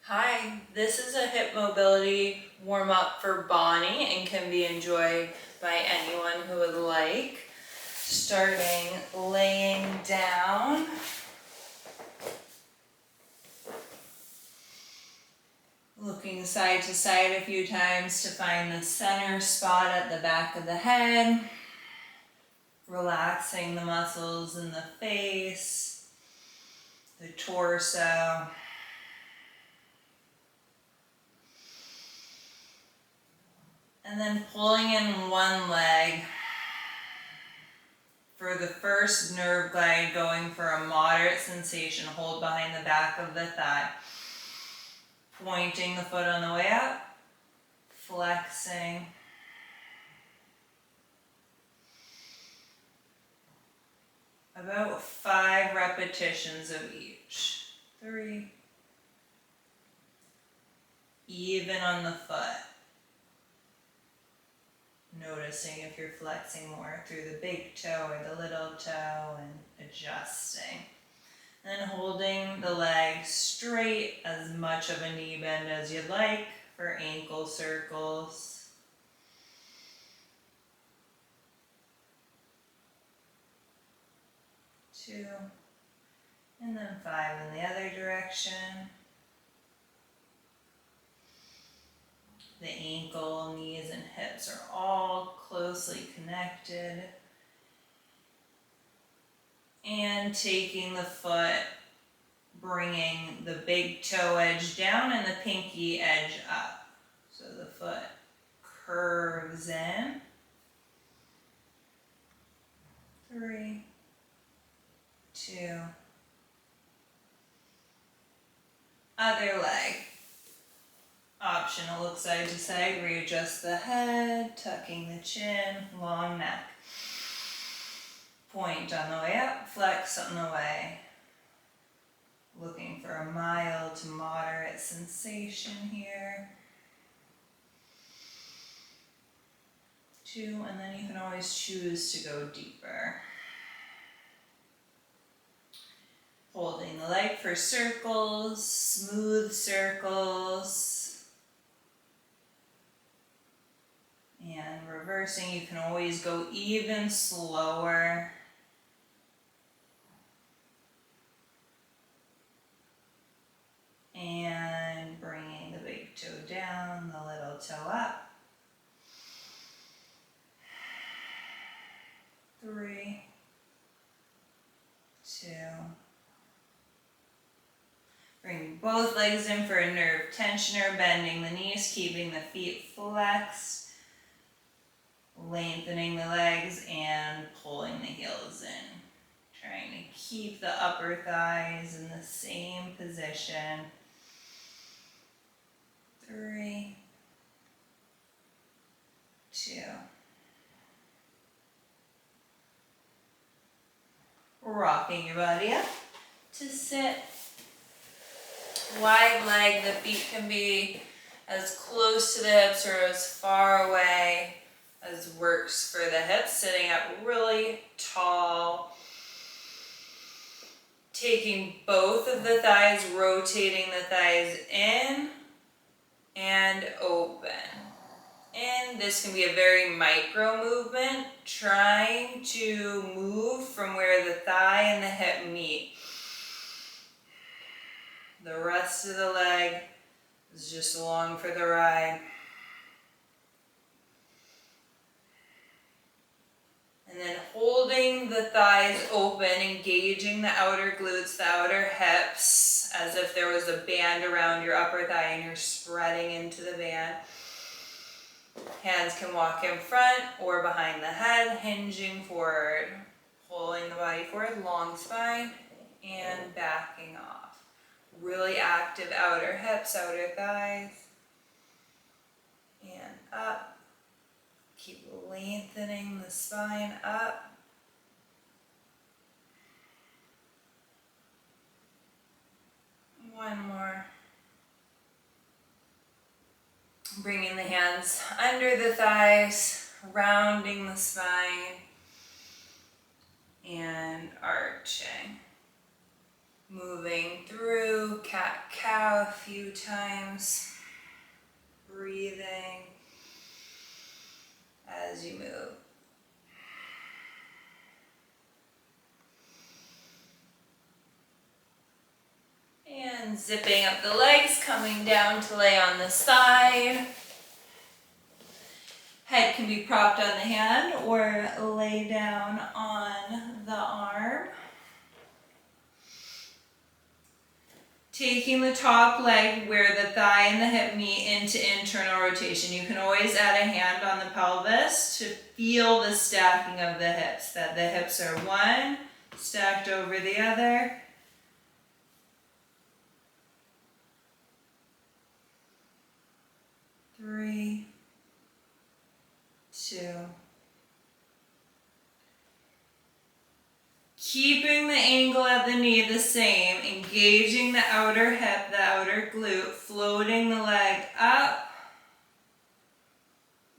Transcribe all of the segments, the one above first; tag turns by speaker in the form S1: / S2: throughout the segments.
S1: Hi, this is a hip mobility warm-up for Bonnie and can be enjoyed by anyone who would like. Starting laying down. Looking side to side a few times to find the center spot at the back of the head. Relaxing the muscles in the face, the torso. And then pulling in one leg for the first nerve glide, going for a moderate sensation. Hold behind the back of the thigh. Pointing the foot on the way up. Flexing. About 5 repetitions of each. 3. Even on the foot. Noticing if you're flexing more through the big toe or the little toe and adjusting. Then holding the leg straight, as much of a knee bend as you'd like for ankle circles. 2. And then 5 in the other direction. The ankle, knees, and hips are all closely connected. And taking the foot, bringing the big toe edge down and the pinky edge up. So the foot curves in. 3, 2. Other leg. Optional, look side to side, readjust the head, tucking the chin, long neck. Point on the way up, flex on the way. Looking for a mild to moderate sensation here. 2, and then you can always choose to go deeper. Holding the leg for circles, smooth circles. And reversing, you can always go even slower. And bringing the big toe down, the little toe up. 3, 2. Bring both legs in for a nerve tensioner, bending the knees, keeping the feet flexed. Lengthening the legs and pulling the heels in. Trying to keep the upper thighs in the same position. 3, 2. Rocking your body up to sit. Wide leg, the feet can be as close to the hips or as far away as works for the hips. Sitting up really tall. Taking both of the thighs, rotating the thighs in and open. And this can be a very micro movement, trying to move from where the thigh and the hip meet. The rest of the leg is just along for the ride. And then holding the thighs open, engaging the outer glutes, the outer hips, as if there was a band around your upper thigh and you're spreading into the band. Hands can walk in front or behind the head, hinging forward, pulling the body forward, long spine, and backing off. Really active outer hips, outer thighs, and up. Keep lengthening the spine up. One more. Bringing the hands under the thighs, rounding the spine, and arching. Moving through cat-cow a few times. Breathing as you move. And zipping up the legs, coming down to lay on the side. Head can be propped on the hand or lay down on the arm. Taking the top leg where the thigh and the hip meet into internal rotation. You can always add a hand on the pelvis to feel the stacking of the hips, that the hips are one stacked over the other. Three, two. Keeping the angle at the knee the same, engaging the outer hip, the outer glute, floating the leg up,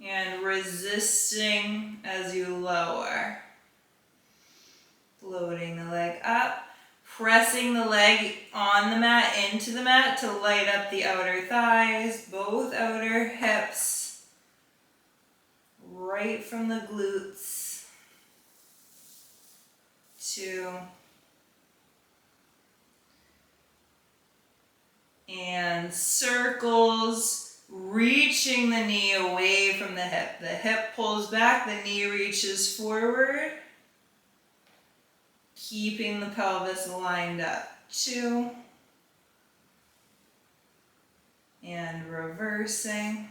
S1: and resisting as you lower. Floating the leg up, pressing the leg on the mat, into the mat to light up the outer thighs, both outer hips, right from the glutes. 2. And circles, reaching the knee away from the hip. The hip pulls back, the knee reaches forward, keeping the pelvis lined up. 2. And reversing.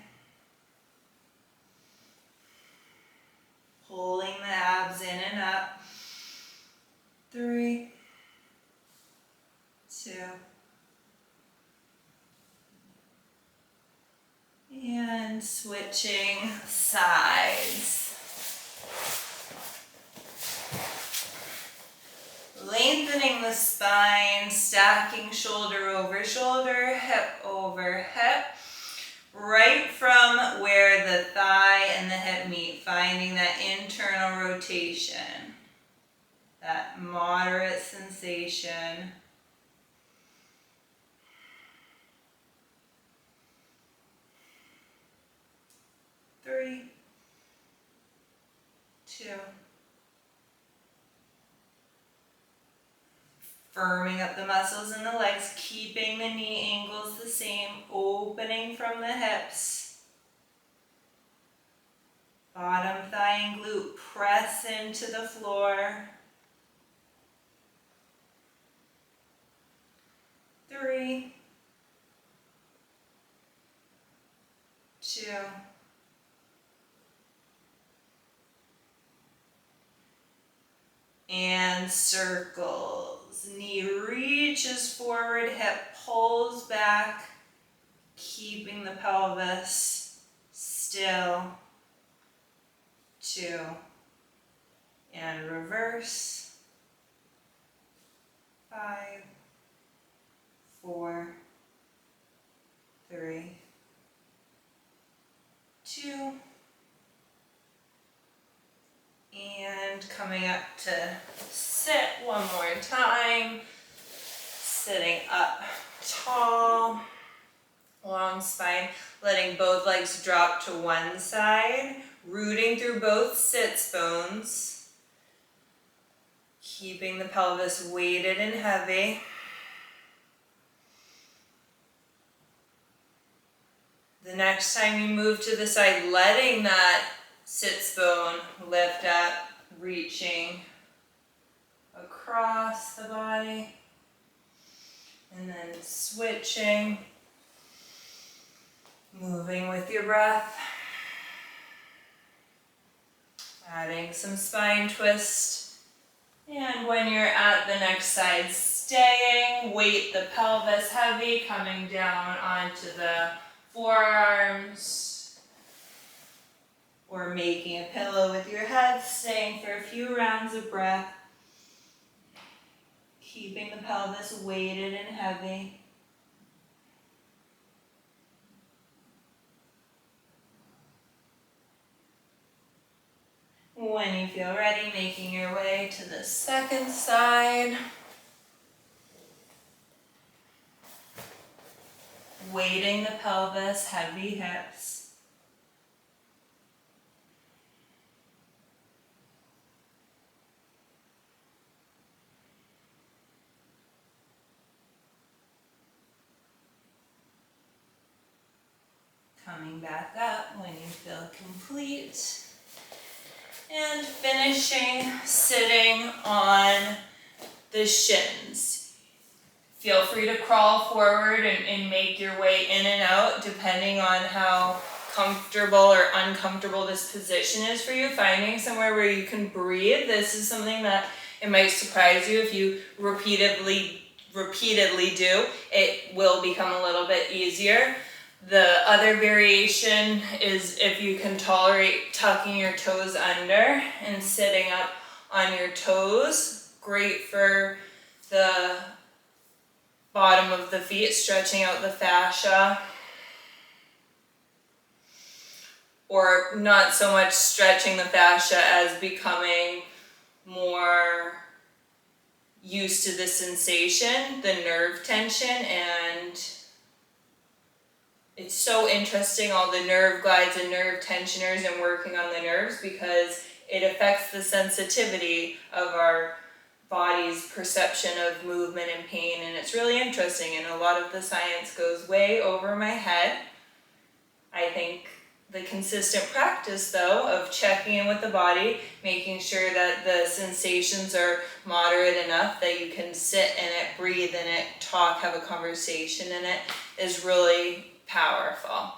S1: Pulling the abs in and up. 3, 2, and switching sides. Lengthening the spine, stacking shoulder over shoulder, hip over hip, right from where the thigh and the hip meet, finding that internal rotation. That moderate sensation. 3, 2. Firming up the muscles in the legs, keeping the knee angles the same, opening from the hips. Bottom thigh and glute press into the floor. 3, 2. And circles. Knee reaches forward, hip pulls back, keeping the pelvis still. 2. And reverse. 5, 4, 3, 2. And coming up to sit one more time. Sitting up tall, long spine, letting both legs drop to one side, rooting through both sits bones, keeping the pelvis weighted and heavy. The next time you move to the side, letting that sits bone lift up, reaching across the body, and then switching, moving with your breath, adding some spine twist, and when you're at the next side, staying, weight the pelvis heavy, coming down onto the forearms, or making a pillow with your head, staying for a few rounds of breath, keeping the pelvis weighted and heavy. When you feel ready, making your way to the second side. weighting the pelvis, heavy hips. Coming back up when you feel complete. And finishing sitting on the shins. Feel free to crawl forward and make your way in and out depending on how comfortable or uncomfortable this position is for you. Finding somewhere where you can breathe. This is something that it might surprise you if you repeatedly do. It will become a little bit easier. The other variation is if you can tolerate tucking your toes under and sitting up on your toes. Great for the bottom of the feet, stretching out the fascia. Or not so much stretching the fascia as becoming more used to the sensation, the nerve tension, and it's so interesting, all the nerve glides and nerve tensioners and working on the nerves, because it affects the sensitivity of our body's perception of movement and pain, and it's really interesting, and a lot of the science goes way over my head. I think the consistent practice, though, of checking in with the body, making sure that the sensations are moderate enough that you can sit in it, breathe in it, talk, have a conversation in it, is really powerful.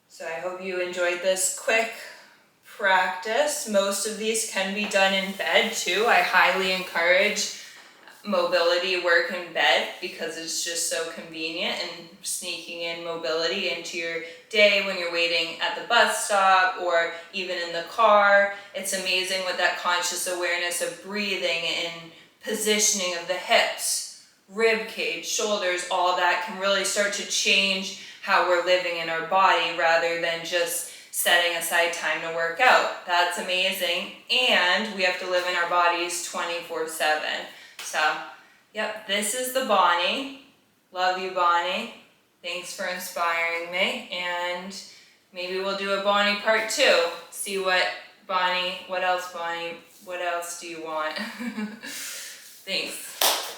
S1: So I hope you enjoyed this quick practice. Most of these can be done in bed too. I highly encourage mobility work in bed because it's just so convenient, and sneaking in mobility into your day when you're waiting at the bus stop or even in the car. It's amazing with that conscious awareness of breathing and positioning of the hips, rib cage, shoulders, all that can really start to change how we're living in our body rather than just setting aside time to work out. That's amazing. And we have to live in our bodies 24/7. So, yep, this is the Bonnie. Love you, Bonnie. Thanks for inspiring me. And maybe we'll do a Bonnie part 2. See what else do you want? Thanks.